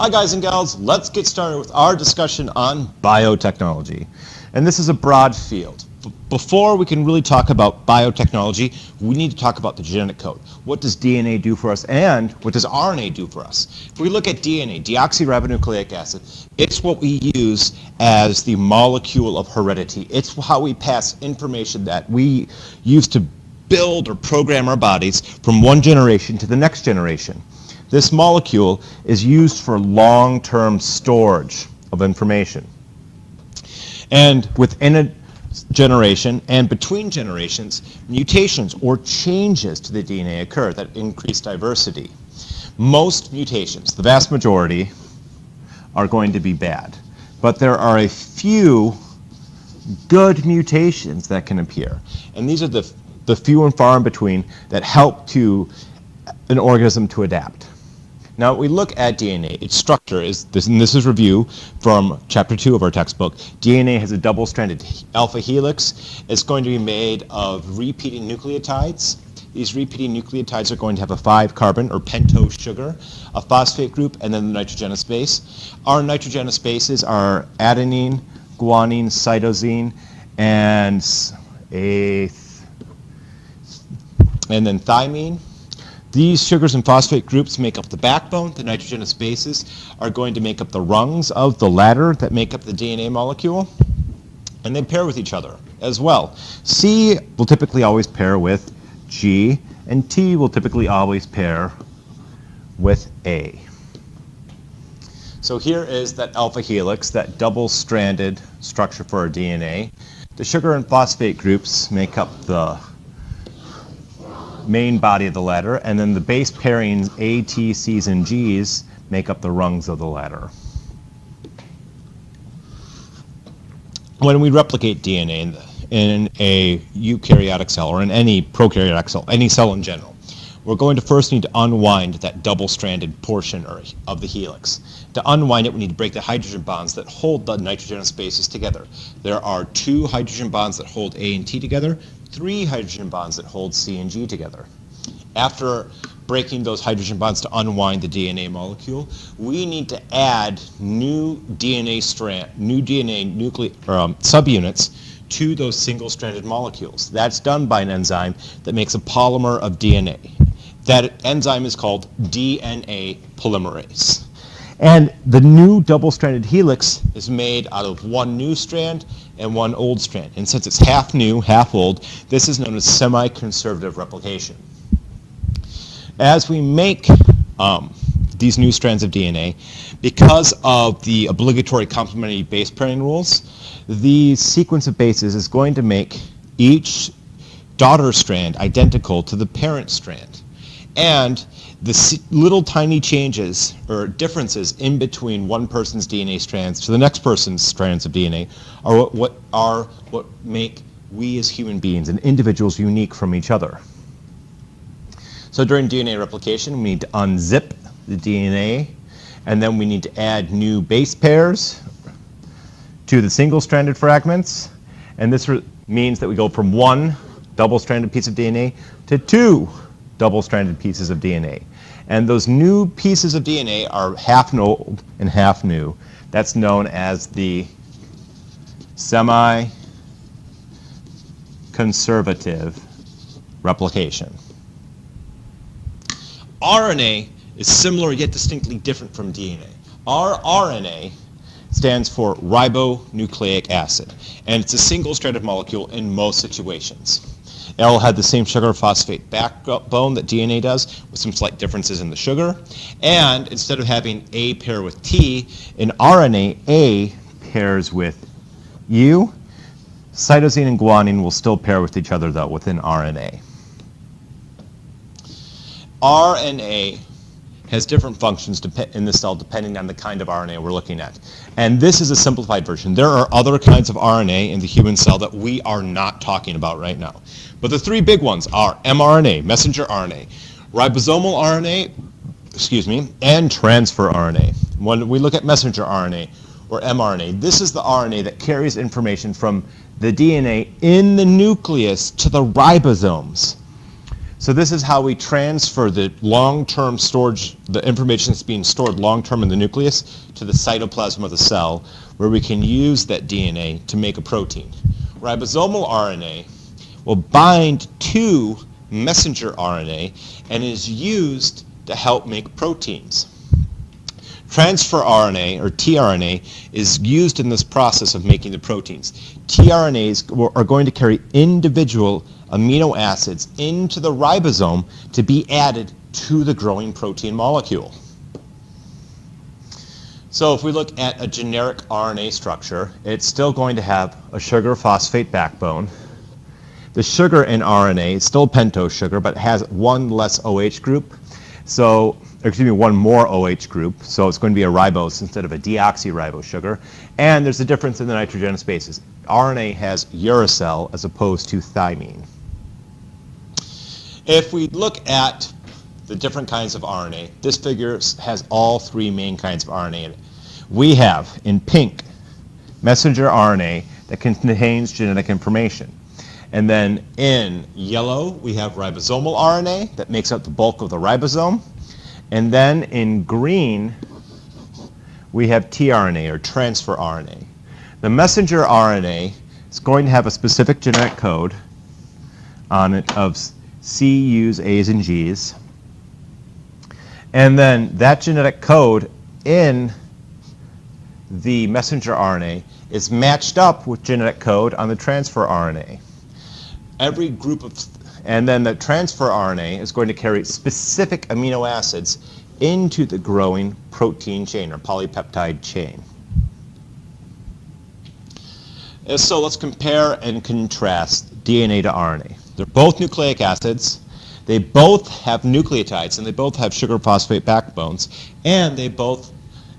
Hi guys and gals, let's get started with our discussion on biotechnology. And this is a broad field. Before we can really talk about biotechnology, we need to talk about the genetic code. What does DNA do for us and what does RNA do for us? If we look at DNA, deoxyribonucleic acid, it's what we use as the molecule of heredity. It's how we pass information that we use to build or program our bodies from one generation to the next generation. This molecule is used for long-term storage of information. And within a generation and between generations, mutations or changes to the DNA occur that increase diversity. Most mutations, the vast majority, are going to be bad. But there are a few good mutations that can appear. And these are the few and far in between that help to an organism to adapt. Now, we look at DNA. Its structure is this, and this is review from chapter 2 of our textbook. DNA has a double-stranded alpha helix. It's going to be made of repeating nucleotides. These repeating nucleotides are going to have a 5-carbon or pentose sugar, a phosphate group, and then the nitrogenous base. Our nitrogenous bases are adenine, guanine, cytosine, and then thymine. These sugars and phosphate groups make up the backbone. The nitrogenous bases are going to make up the rungs of the ladder that make up the DNA molecule, and they pair with each other as well. C will typically always pair with G, and T will typically always pair with A. So here is that alpha helix, that double-stranded structure for our DNA. The sugar and phosphate groups make up the main body of the ladder, and then the base pairings A, T, C's, and G's make up the rungs of the ladder. When we replicate DNA in a eukaryotic cell, or in any prokaryotic cell, any cell in general, we're going to first need to unwind that double-stranded portion of the helix. To unwind it, we need to break the hydrogen bonds that hold the nitrogenous bases together. There are 2 hydrogen bonds that hold A and T together, 3 hydrogen bonds that hold C and G together. After breaking those hydrogen bonds to unwind the DNA molecule, we need to add new DNA subunits to those single-stranded molecules. That's done by an enzyme that makes a polymer of DNA. That enzyme is called DNA polymerase. And the new double-stranded helix is made out of 1 new strand and 1 old strand. And since it's half new, half old, this is known as semi-conservative replication. As we make these new strands of DNA, because of the obligatory complementary base pairing rules, the sequence of bases is going to make each daughter strand identical to the parent strand. And the little tiny changes or differences in between one person's DNA strands to the next person's strands of DNA are what make we as human beings and individuals unique from each other. So during DNA replication, we need to unzip the DNA, and then we need to add new base pairs to the single-stranded fragments, and this means that we go from 1 double-stranded piece of DNA to 2 double-stranded pieces of DNA. And those new pieces of DNA are half old and half new. That's known as the semi-conservative replication. RNA is similar yet distinctly different from DNA. Our RNA stands for ribonucleic acid, and it's a single-stranded molecule in most situations. It'll have the same sugar-phosphate backbone that DNA does, with some slight differences in the sugar. And instead of having A pair with T, in RNA, A pairs with U. Cytosine and guanine will still pair with each other, though, within RNA. RNA has different functions in the cell depending on the kind of RNA we're looking at. And this is a simplified version. There are other kinds of RNA in the human cell that we are not talking about right now. But the 3 big ones are mRNA, messenger RNA, ribosomal RNA, and transfer RNA. When we look at messenger RNA or mRNA, this is the RNA that carries information from the DNA in the nucleus to the ribosomes. So this is how we transfer the long-term storage, the information that's being stored long-term in the nucleus to the cytoplasm of the cell, where we can use that DNA to make a protein. Ribosomal RNA will bind to messenger RNA and is used to help make proteins. Transfer RNA, or tRNA, is used in this process of making the proteins. tRNAs are going to carry individual amino acids into the ribosome to be added to the growing protein molecule. So if we look at a generic RNA structure, it's still going to have a sugar phosphate backbone. The sugar in RNA is still pentose sugar, but has one less OH group. So, one more OH group, so it's going to be a ribose instead of a deoxyribose sugar. And there's a difference in the nitrogenous bases. RNA has uracil as opposed to thymine. If we look at the different kinds of RNA, this figure has all three main kinds of RNA in it. We have, in pink, messenger RNA that contains genetic information. And then in yellow, we have ribosomal RNA that makes up the bulk of the ribosome. And then in green, we have tRNA, or transfer RNA. The messenger RNA is going to have a specific genetic code on it of C, U's, A's, and G's. And then that genetic code in the messenger RNA is matched up with genetic code on the transfer RNA. Every group of, and then the transfer RNA is going to carry specific amino acids into the growing protein chain, or polypeptide chain. And so let's compare and contrast DNA to RNA. They're both nucleic acids. They both have nucleotides, and they both have sugar phosphate backbones, and they both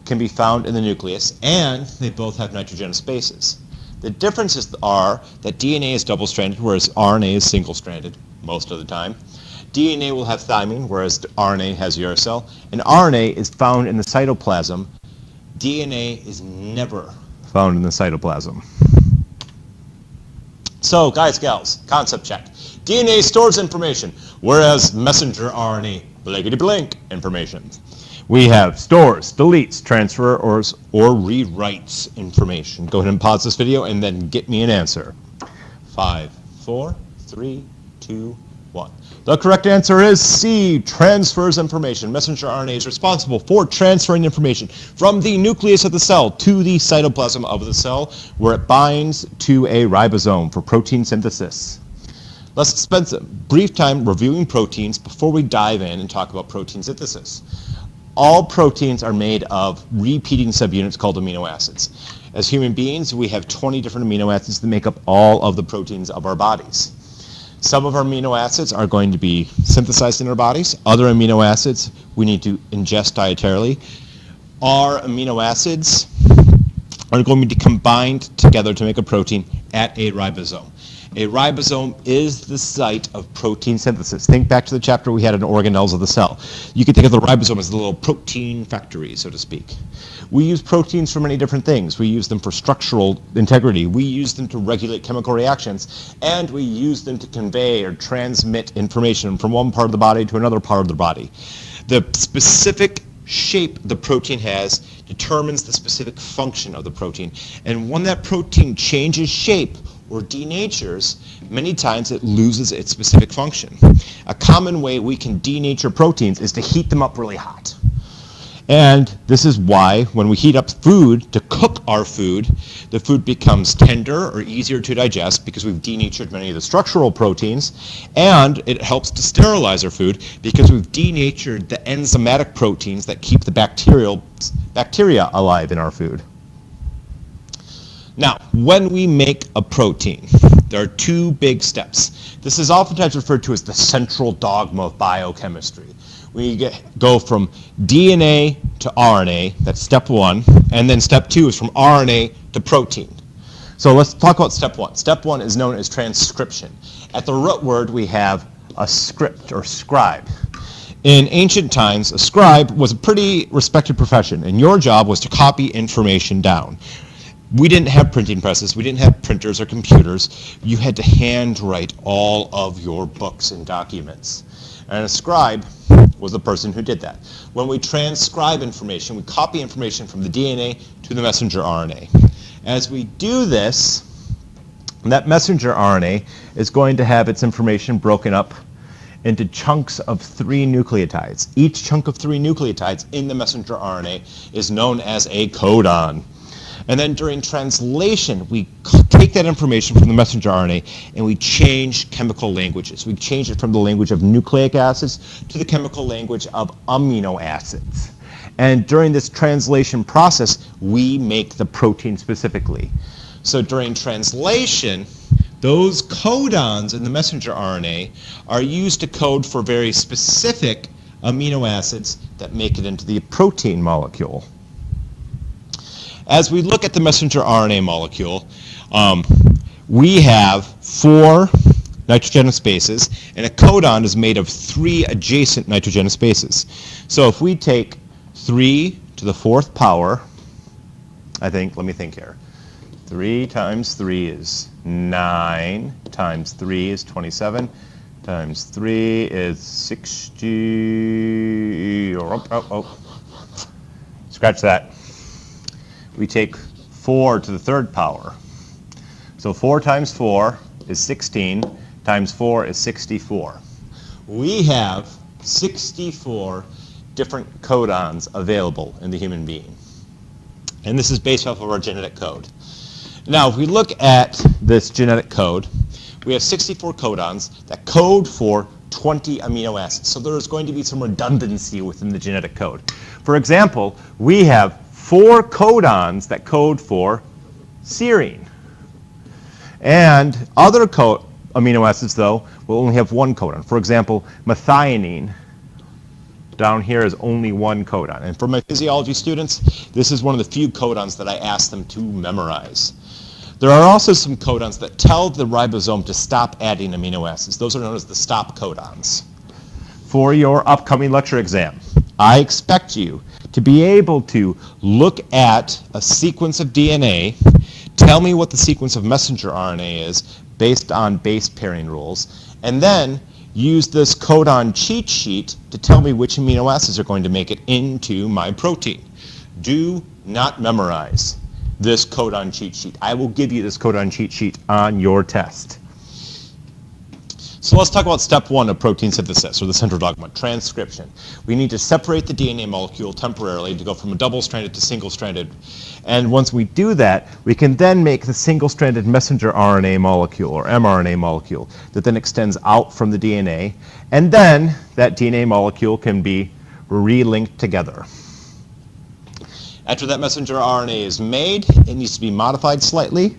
can be found in the nucleus, and they both have nitrogenous bases. The differences are that DNA is double-stranded, whereas RNA is single-stranded most of the time. DNA will have thymine, whereas RNA has uracil. And RNA is found in the cytoplasm. DNA is never found in the cytoplasm. So, guys, gals, concept check. DNA stores information, whereas messenger RNA, blankety-blank information. We have stores, deletes, transfers, or rewrites information. Go ahead and pause this video and then get me an answer. 5, 4, 3, 2, 1. The correct answer is C, transfers information. Messenger RNA is responsible for transferring information from the nucleus of the cell to the cytoplasm of the cell, where it binds to a ribosome for protein synthesis. Let's spend some brief time reviewing proteins before we dive in and talk about protein synthesis. All proteins are made of repeating subunits called amino acids. As human beings, we have 20 different amino acids that make up all of the proteins of our bodies. Some of our amino acids are going to be synthesized in our bodies. Other amino acids we need to ingest dietarily. Our amino acids are going to be combined together to make a protein at a ribosome. A ribosome is the site of protein synthesis. Think back to the chapter we had on organelles of the cell. You can think of the ribosome as the little protein factory, so to speak. We use proteins for many different things. We use them for structural integrity. We use them to regulate chemical reactions. And we use them to convey or transmit information from one part of the body to another part of the body. The specific shape the protein has determines the specific function of the protein. And when that protein changes shape or denatures, many times it loses its specific function. A common way we can denature proteins is to heat them up really hot. And this is why when we heat up food to cook our food, the food becomes tender or easier to digest because we've denatured many of the structural proteins, and it helps to sterilize our food because we've denatured the enzymatic proteins that keep the bacteria alive in our food. Now, when we make a protein, there are two big steps. This is oftentimes referred to as the central dogma of biochemistry. We go from DNA to RNA, that's step one, and then step two is from RNA to protein. So let's talk about step one. Step one is known as transcription. At the root word, we have a script or scribe. In ancient times, a scribe was a pretty respected profession, and your job was to copy information down. We didn't have printing presses. We didn't have printers or computers. You had to handwrite all of your books and documents. And a scribe was the person who did that. When we transcribe information, we copy information from the DNA to the messenger RNA. As we do this, that messenger RNA is going to have its information broken up into chunks of 3 nucleotides. Each chunk of 3 nucleotides in the messenger RNA is known as a codon. And then during translation, we take that information from the messenger RNA and we change chemical languages. We change it from the language of nucleic acids to the chemical language of amino acids. And during this translation process, we make the protein specifically. So during translation, those codons in the messenger RNA are used to code for very specific amino acids that make it into the protein molecule. As we look at the messenger RNA molecule, we have 4 nitrogenous bases, and a codon is made of 3 adjacent nitrogenous bases. So if we take 3 to the 4th power, let me think here. 3 times 3 is 9, times 3 is 27, times 3 is 60, scratch that. We take 4 to the 3rd power. So 4 times 4 is 16, times 4 is 64. We have 64 different codons available in the human being. And this is based off of our genetic code. Now, if we look at this genetic code, we have 64 codons that code for 20 amino acids. So there's going to be some redundancy within the genetic code. For example, we have 4 codons that code for serine. And other amino acids, though, will only have 1 codon. For example, methionine down here is only 1 codon. And for my physiology students, this is one of the few codons that I ask them to memorize. There are also some codons that tell the ribosome to stop adding amino acids. Those are known as the stop codons. For your upcoming lecture exam, I expect you to be able to look at a sequence of DNA, tell me what the sequence of messenger RNA is based on base pairing rules, and then use this codon cheat sheet to tell me which amino acids are going to make it into my protein. Do not memorize this codon cheat sheet. I will give you this codon cheat sheet on your test. So let's talk about step 1 of protein synthesis, or the central dogma, transcription. We need to separate the DNA molecule temporarily to go from a double-stranded to single-stranded. And once we do that, we can then make the single-stranded messenger RNA molecule, or mRNA molecule, that then extends out from the DNA. And then that DNA molecule can be relinked together. After that messenger RNA is made, it needs to be modified slightly.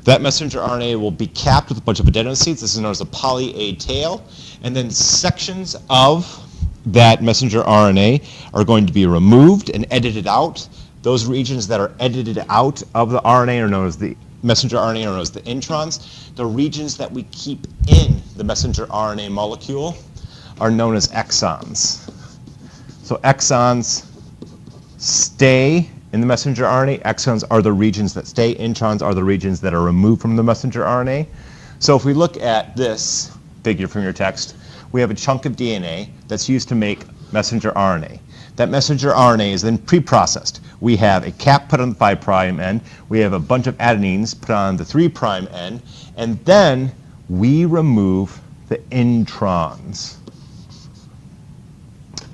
That messenger RNA will be capped with a bunch of adenosines. This is known as a poly-A tail. And then sections of that messenger RNA are going to be removed and edited out. Those regions that are edited out of the RNA are known as the messenger RNA, are known as the introns. The regions that we keep in the messenger RNA molecule are known as exons. So exons stay in the messenger RNA. Exons are the regions that stay. Introns are the regions that are removed from the messenger RNA. So if we look at this figure from your text, we have a chunk of DNA that's used to make messenger RNA. That messenger RNA is then pre-processed. We have a cap put on the 5' end. We have a bunch of adenines put on the 3' end. And then we remove the introns.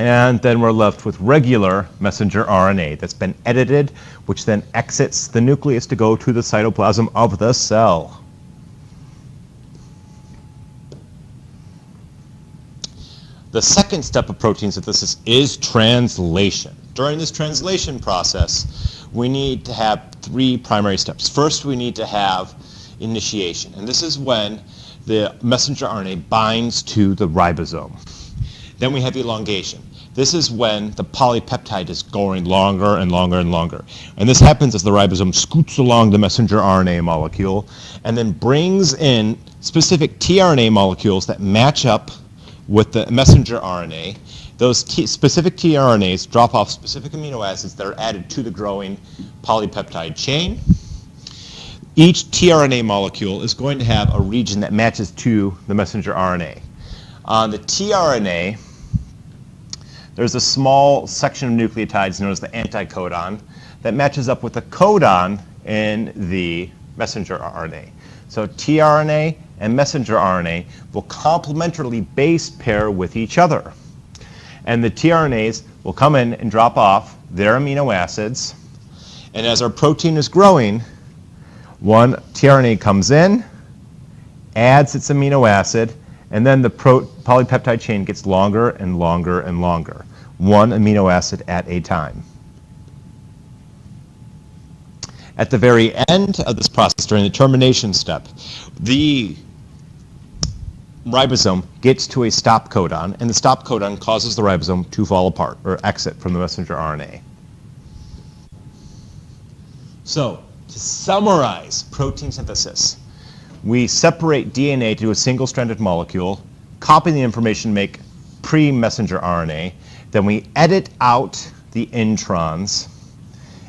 And then we're left with regular messenger RNA that's been edited, which then exits the nucleus to go to the cytoplasm of the cell. The second step of protein synthesis is translation. During this translation process, we need to have 3 primary steps. First, we need to have initiation, and this is when the messenger RNA binds to the ribosome. Then we have elongation. This is when the polypeptide is going longer and longer and longer. And this happens as the ribosome scoots along the messenger RNA molecule and then brings in specific tRNA molecules that match up with the messenger RNA. Those specific tRNAs drop off specific amino acids that are added to the growing polypeptide chain. Each tRNA molecule is going to have a region that matches to the messenger RNA. On the tRNA, there's a small section of nucleotides known as the anticodon that matches up with the codon in the messenger RNA. So tRNA and messenger RNA will complementarily base pair with each other. And the tRNAs will come in and drop off their amino acids. And as our protein is growing, one tRNA comes in, adds its amino acid, and then the polypeptide chain gets longer and longer and longer, one amino acid at a time. At the very end of this process, during the termination step, the ribosome gets to a stop codon, and the stop codon causes the ribosome to fall apart or exit from the messenger RNA. So, to summarize protein synthesis, we separate DNA to a single-stranded molecule, copy the information, make pre-messenger RNA, then we edit out the introns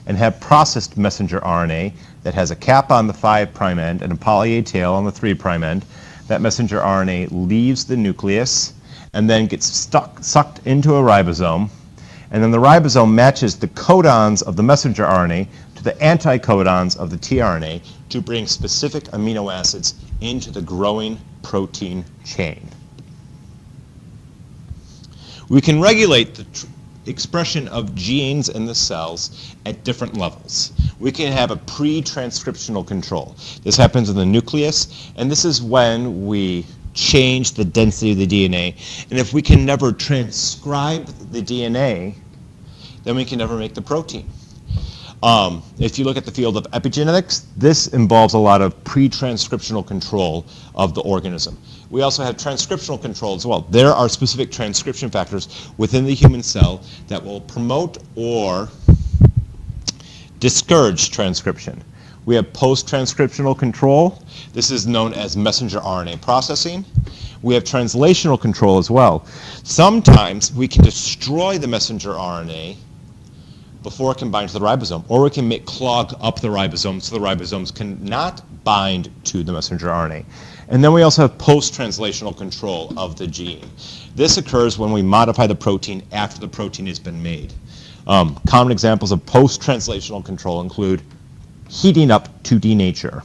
and have processed messenger RNA that has a cap on the 5' end and a poly A tail on the 3' end. That messenger RNA leaves the nucleus and then gets sucked into a ribosome, and then the ribosome matches the codons of the messenger RNA to the anticodons of the tRNA to bring specific amino acids into the growing protein chain. We can regulate the expression of genes in the cells at different levels. We can have a pre-transcriptional control. This happens in the nucleus, and this is when we change the density of the DNA. And if we can never transcribe the DNA, then we can never make the protein. If you look at the field of epigenetics, this involves a lot of pre-transcriptional control of the organism. We also have transcriptional control as well. There are specific transcription factors within the human cell that will promote or discourage transcription. We have post-transcriptional control. This is known as messenger RNA processing. We have translational control as well. Sometimes we can destroy the messenger RNA before it can bind to the ribosome, or we can clog up the ribosome so the ribosomes cannot bind to the messenger RNA. And then we also have post-translational control of the gene. This occurs when we modify the protein after the protein has been made. Common examples of post-translational control include heating up to denature.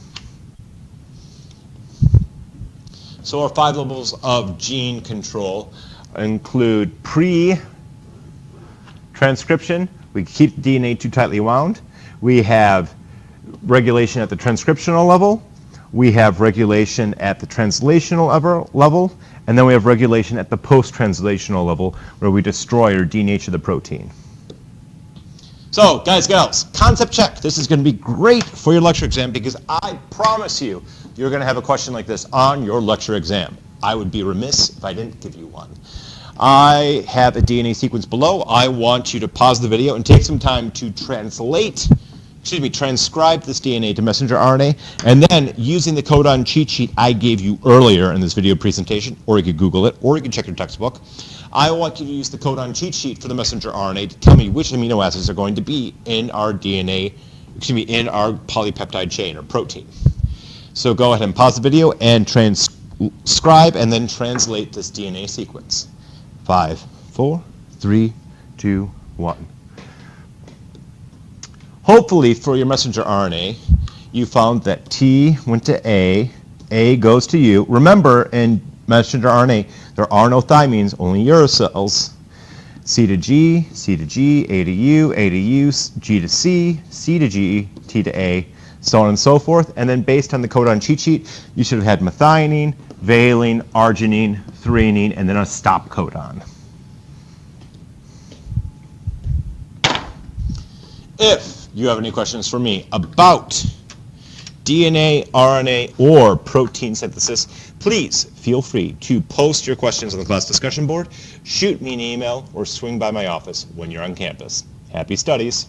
So our 5 levels of gene control include pre-transcription. We keep the DNA too tightly wound. We have regulation at the transcriptional level. We have regulation at the translational level. And then we have regulation at the post-translational level where we destroy or denature the protein. So, guys, gals, concept check. This is going to be great for your lecture exam because I promise you, you're going to have a question like this on your lecture exam. I would be remiss if I didn't give you one. I have a DNA sequence below. I want you to pause the video and take some time to transcribe this DNA to messenger RNA, and then using the codon cheat sheet I gave you earlier in this video presentation, or you could Google it, or you can check your textbook. I want you to use the codon cheat sheet for the messenger RNA to tell me which amino acids are going to be in our DNA, in our polypeptide chain or protein. So go ahead and pause the video and transcribe and then translate this DNA sequence. 5, 4, 3, 2, 1. Hopefully for your messenger RNA, you found that T went to A goes to U. Remember, in messenger RNA, there are no thymines, only uracils. C to G, C to G, A to U, A to U, G to C, C to G, T to A, so on and so forth. And then based on the codon cheat sheet, you should have had methionine, valine, arginine, threonine, and then a stop codon. If you have any questions for me about DNA, RNA, or protein synthesis, please feel free to post your questions on the class discussion board, shoot me an email, or swing by my office when you're on campus. Happy studies.